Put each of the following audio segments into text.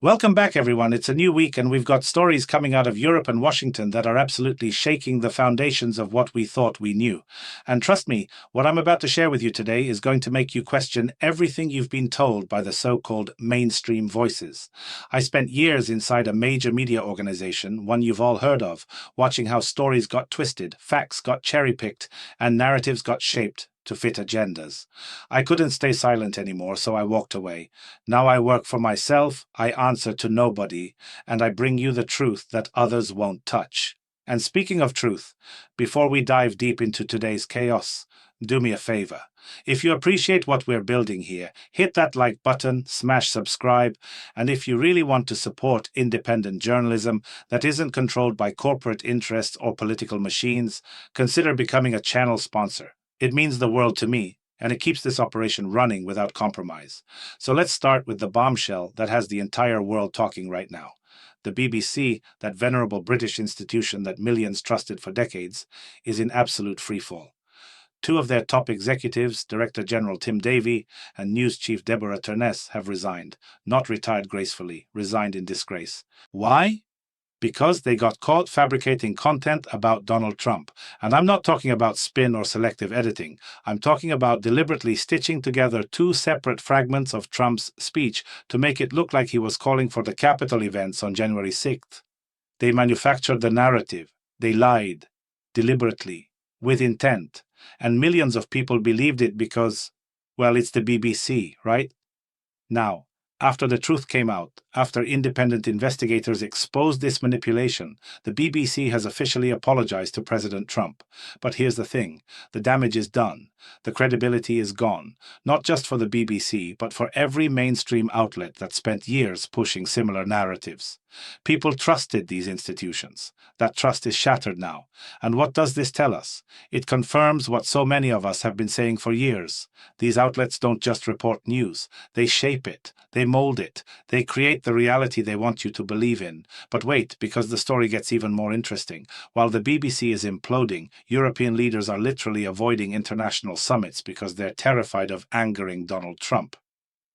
Welcome back, everyone. It's a new week, and we've got stories coming out of Europe and Washington that are absolutely shaking the foundations of what we thought we knew. And trust me, what I'm about to share with you today is going to make you question everything you've been told by the so-called mainstream voices. I spent years inside a major media organization, one you've all heard of, watching how stories got twisted, facts got cherry-picked, and narratives got shaped to fit agendas. I couldn't stay silent anymore, so I walked away. Now I work for myself, I answer to nobody, and I bring you the truth that others won't touch. And speaking of truth, before we dive deep into today's chaos, do me a favor. If you appreciate what we're building here, hit that like button, smash subscribe, and if you really want to support independent journalism that isn't controlled by corporate interests or political machines, consider becoming a channel sponsor. It means the world to me, and it keeps this operation running without compromise. So let's start with the bombshell that has the entire world talking right now. The BBC, that venerable British institution that millions trusted for decades, is in absolute freefall. Two of their top executives, Director General Tim Davie and News Chief Deborah Turness, have resigned. Not retired gracefully, resigned in disgrace. Why? Because they got caught fabricating content about Donald Trump. And I'm not talking about spin or selective editing. I'm talking about deliberately stitching together two separate fragments of Trump's speech to make it look like he was calling for the Capitol events on January 6th. They manufactured the narrative. They lied. Deliberately. With intent. And millions of people believed it because, well, it's the BBC, right? Now, after the truth came out, after independent investigators exposed this manipulation, the BBC has officially apologized to President Trump. But here's the thing, the damage is done. The credibility is gone, not just for the BBC, but for every mainstream outlet that spent years pushing similar narratives. People trusted these institutions. That trust is shattered now. And what does this tell us? It confirms what so many of us have been saying for years. These outlets don't just report news. They shape it. They mold it. They create the reality they want you to believe in. But wait, because the story gets even more interesting. While the BBC is imploding, European leaders are literally avoiding international summits because they're terrified of angering Donald Trump.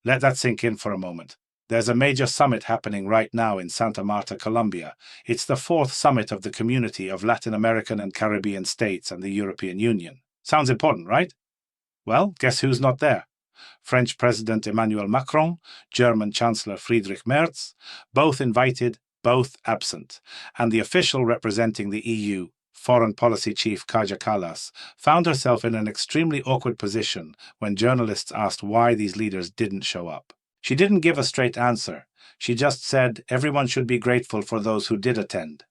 Let that sink in for a moment. There's a major summit happening right now in Santa Marta, Colombia. It's the fourth summit of the Community of Latin American and Caribbean States and the European Union. Sounds important, right? Well, guess who's not there? French President Emmanuel Macron, German Chancellor Friedrich Merz, both invited, both absent. And the official representing the EU, Foreign Policy Chief Kaja Kallas, found herself in an extremely awkward position when journalists asked why these leaders didn't show up. She didn't give a straight answer. She just said everyone should be grateful for those who did attend.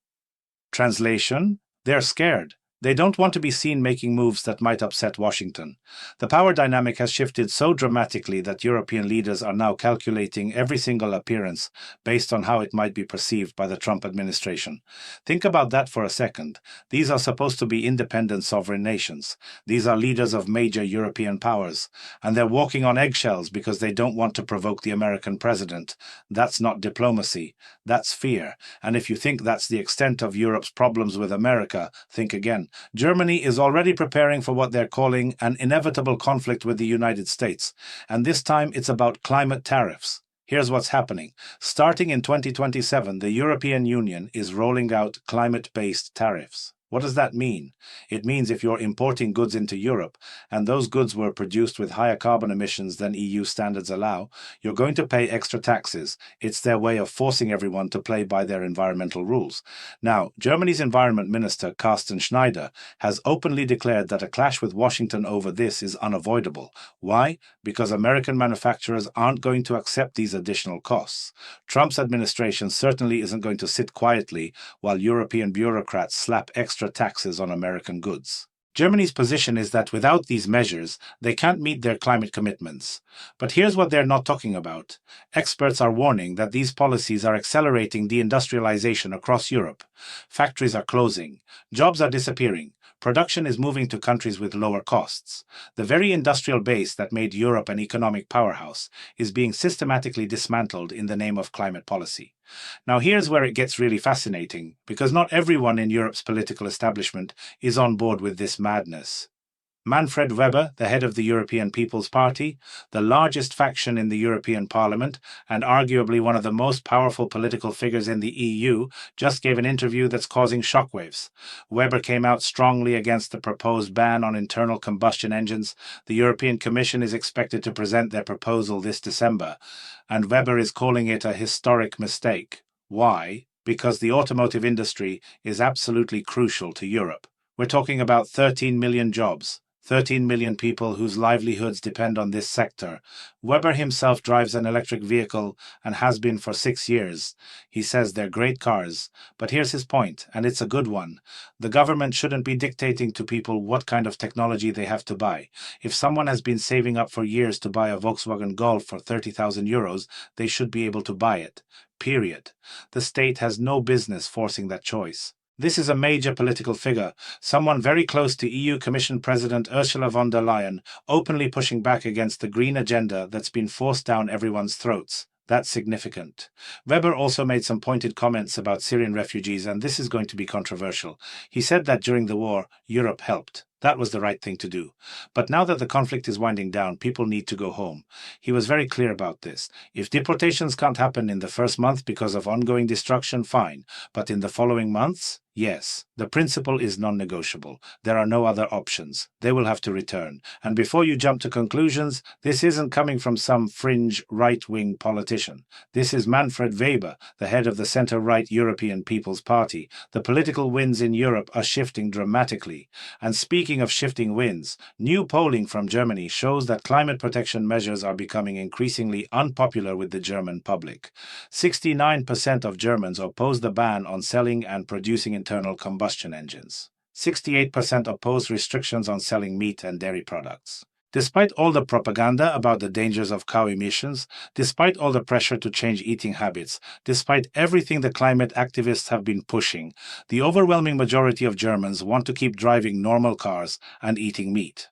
Translation: they're scared. They don't want to be seen making moves that might upset Washington. The power dynamic has shifted so dramatically that European leaders are now calculating every single appearance based on how it might be perceived by the Trump administration. Think about that for a second. These are supposed to be independent sovereign nations. These are leaders of major European powers. And they're walking on eggshells because they don't want to provoke the American president. That's not diplomacy. That's fear. And if you think that's the extent of Europe's problems with America, think again. Germany is already preparing for what they're calling an inevitable conflict with the United States, and this time it's about climate tariffs. Here's what's happening. Starting in 2027, the European Union is rolling out climate-based tariffs. What does that mean? It means if you're importing goods into Europe, and those goods were produced with higher carbon emissions than EU standards allow, you're going to pay extra taxes. It's their way of forcing everyone to play by their environmental rules. Now, Germany's Environment Minister, Carsten Schneider, has openly declared that a clash with Washington over this is unavoidable. Why? Because American manufacturers aren't going to accept these additional costs. Trump's administration certainly isn't going to sit quietly while European bureaucrats slap extra taxes on American goods. Germany's position is that without these measures, they can't meet their climate commitments. But here's what they're not talking about. Experts are warning that these policies are accelerating deindustrialization across Europe. Factories are closing. Jobs are disappearing. Production is moving to countries with lower costs. The very industrial base that made Europe an economic powerhouse is being systematically dismantled in the name of climate policy. Now here's where it gets really fascinating, because not everyone in Europe's political establishment is on board with this madness. Manfred Weber, the head of the European People's Party, the largest faction in the European Parliament, and arguably one of the most powerful political figures in the EU, just gave an interview that's causing shockwaves. Weber came out strongly against the proposed ban on internal combustion engines. The European Commission is expected to present their proposal this December, and Weber is calling it a historic mistake. Why? Because the automotive industry is absolutely crucial to Europe. We're talking about 13 million jobs. 13 million people whose livelihoods depend on this sector. Weber himself drives an electric vehicle and has been for 6 years. He says they're great cars. But here's his point, and it's a good one. The government shouldn't be dictating to people what kind of technology they have to buy. If someone has been saving up for years to buy a Volkswagen Golf for 30,000 euros, they should be able to buy it. Period. The state has no business forcing that choice. This is a major political figure, someone very close to EU Commission President Ursula von der Leyen, openly pushing back against the green agenda that's been forced down everyone's throats. That's significant. Weber also made some pointed comments about Syrian refugees, and this is going to be controversial. He said that during the war, Europe helped. That was the right thing to do. But now that the conflict is winding down, people need to go home. He was very clear about this. If deportations can't happen in the first month because of ongoing destruction, fine. But in the following months? Yes. The principle is non-negotiable. There are no other options. They will have to return. And before you jump to conclusions, this isn't coming from some fringe right-wing politician. This is Manfred Weber, the head of the center-right European People's Party. The political winds in Europe are shifting dramatically. And speaking of shifting winds, new polling from Germany shows that climate protection measures are becoming increasingly unpopular with the German public. 69% of Germans oppose the ban on selling and producing internal combustion engines. 68% oppose restrictions on selling meat and dairy products. Despite all the propaganda about the dangers of cow emissions, despite all the pressure to change eating habits, despite everything the climate activists have been pushing, the overwhelming majority of Germans want to keep driving normal cars and eating meat.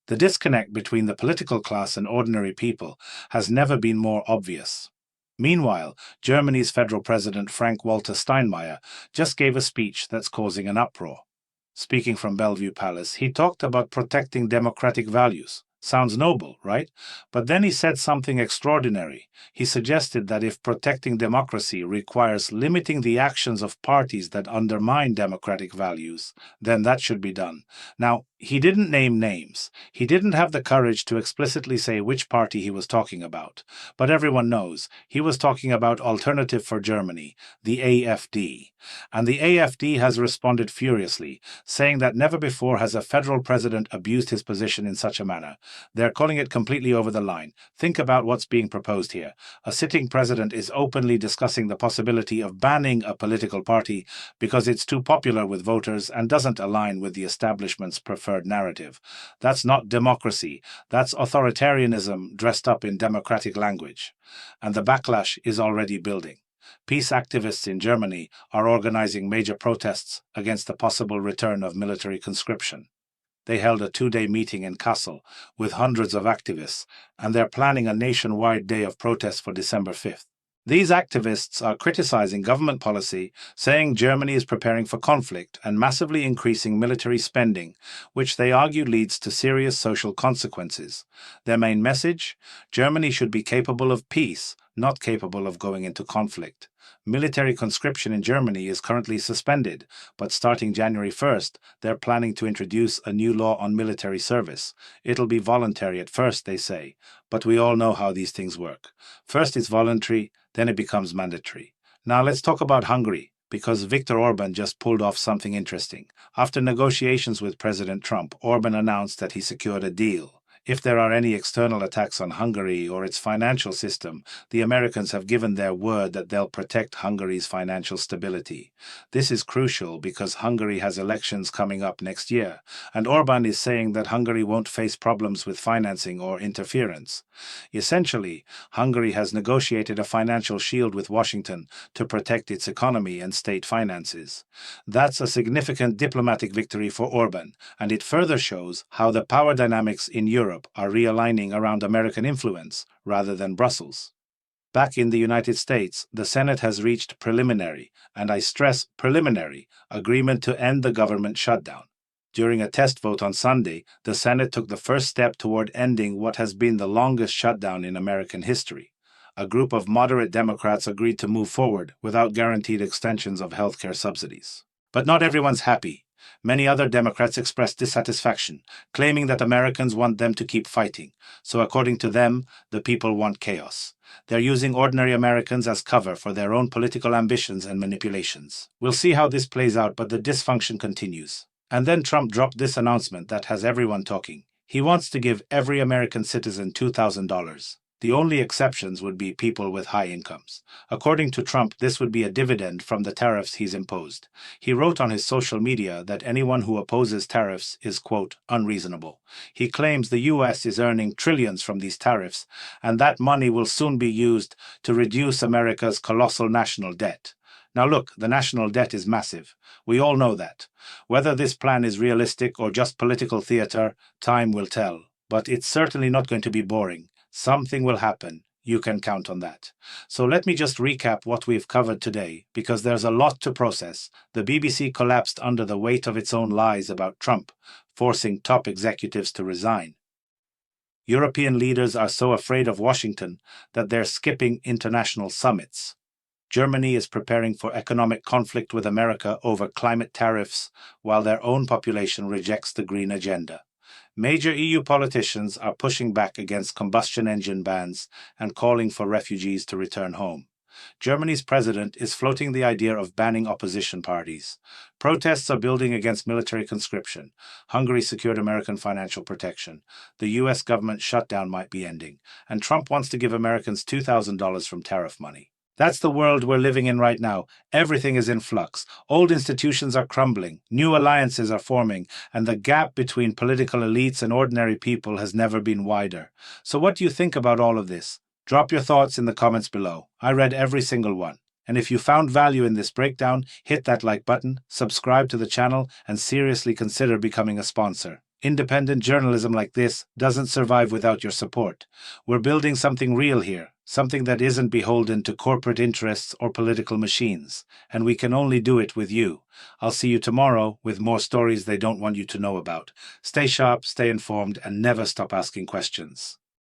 The disconnect between the political class and ordinary people has never been more obvious. Meanwhile, Germany's federal president Frank-Walter Steinmeier just gave a speech that's causing an uproar. Speaking from Bellevue Palace, he talked about protecting democratic values. Sounds noble, right? But then he said something extraordinary. He suggested that if protecting democracy requires limiting the actions of parties that undermine democratic values, then that should be done. Now, he didn't name names. He didn't have the courage to explicitly say which party he was talking about. But everyone knows he was talking about Alternative for Germany, the AfD. And the AfD has responded furiously, saying that never before has a federal president abused his position in such a manner. They're calling it completely over the line. Think about what's being proposed here. A sitting president is openly discussing the possibility of banning a political party because it's too popular with voters and doesn't align with the establishment's preferred narrative. That's not democracy. That's authoritarianism dressed up in democratic language. And the backlash is already building. Peace activists in Germany are organizing major protests against the possible return of military conscription. They held a 2-day meeting in Kassel with hundreds of activists, and they're planning a nationwide day of protest for December 5th. These activists are criticizing government policy, saying Germany is preparing for conflict and massively increasing military spending, which they argue leads to serious social consequences. Their main message? Germany should be capable of peace, not capable of going into conflict. Military conscription in Germany is currently suspended, but starting January 1st, they're planning to introduce a new law on military service. It'll be voluntary at first, they say, but we all know how these things work. First it's voluntary, then it becomes mandatory. Now let's talk about Hungary, because Viktor Orban just pulled off something interesting. After negotiations with President Trump, Orban announced that he secured a deal. If there are any external attacks on Hungary or its financial system, the Americans have given their word that they'll protect Hungary's financial stability. This is crucial because Hungary has elections coming up next year, and Orban is saying that Hungary won't face problems with financing or interference. Essentially, Hungary has negotiated a financial shield with Washington to protect its economy and state finances. That's a significant diplomatic victory for Orban, and it further shows how the power dynamics in Europe are realigning around American influence rather than Brussels. Back in the United States, the Senate has reached preliminary, and I stress preliminary, agreement to end the government shutdown. During a test vote on Sunday, the Senate took the first step toward ending what has been the longest shutdown in American history. A group of moderate Democrats agreed to move forward without guaranteed extensions of healthcare subsidies. But not everyone's happy. Many other Democrats expressed dissatisfaction, claiming that Americans want them to keep fighting. So according to them, the people want chaos. They're using ordinary Americans as cover for their own political ambitions and manipulations. We'll see how this plays out, but the dysfunction continues. And then Trump dropped this announcement that has everyone talking. He wants to give every American citizen $2,000. The only exceptions would be people with high incomes. According to Trump, this would be a dividend from the tariffs he's imposed. He wrote on his social media that anyone who opposes tariffs is, quote, unreasonable. He claims the U.S. is earning trillions from these tariffs, and that money will soon be used to reduce America's colossal national debt. Now look, the national debt is massive. We all know that. Whether this plan is realistic or just political theater, time will tell. But it's certainly not going to be boring. Something will happen. You can count on that. So let me just recap what we've covered today, because there's a lot to process. The BBC collapsed under the weight of its own lies about Trump, forcing top executives to resign. European leaders are so afraid of Washington that they're skipping international summits. Germany is preparing for economic conflict with America over climate tariffs, while their own population rejects the green agenda. Major EU politicians are pushing back against combustion engine bans and calling for refugees to return home. Germany's president is floating the idea of banning opposition parties. Protests are building against military conscription. Hungary secured American financial protection. The U.S. government shutdown might be ending. And Trump wants to give Americans $2,000 from tariff money. That's the world we're living in right now. Everything is in flux. Old institutions are crumbling, new alliances are forming, and the gap between political elites and ordinary people has never been wider. So what do you think about all of this? Drop your thoughts in the comments below. I read every single one. And if you found value in this breakdown, hit that like button, subscribe to the channel, and seriously consider becoming a sponsor. Independent journalism like this doesn't survive without your support. We're building something real here, something that isn't beholden to corporate interests or political machines, and we can only do it with you. I'll see you tomorrow with more stories they don't want you to know about. Stay sharp, stay informed, and never stop asking questions.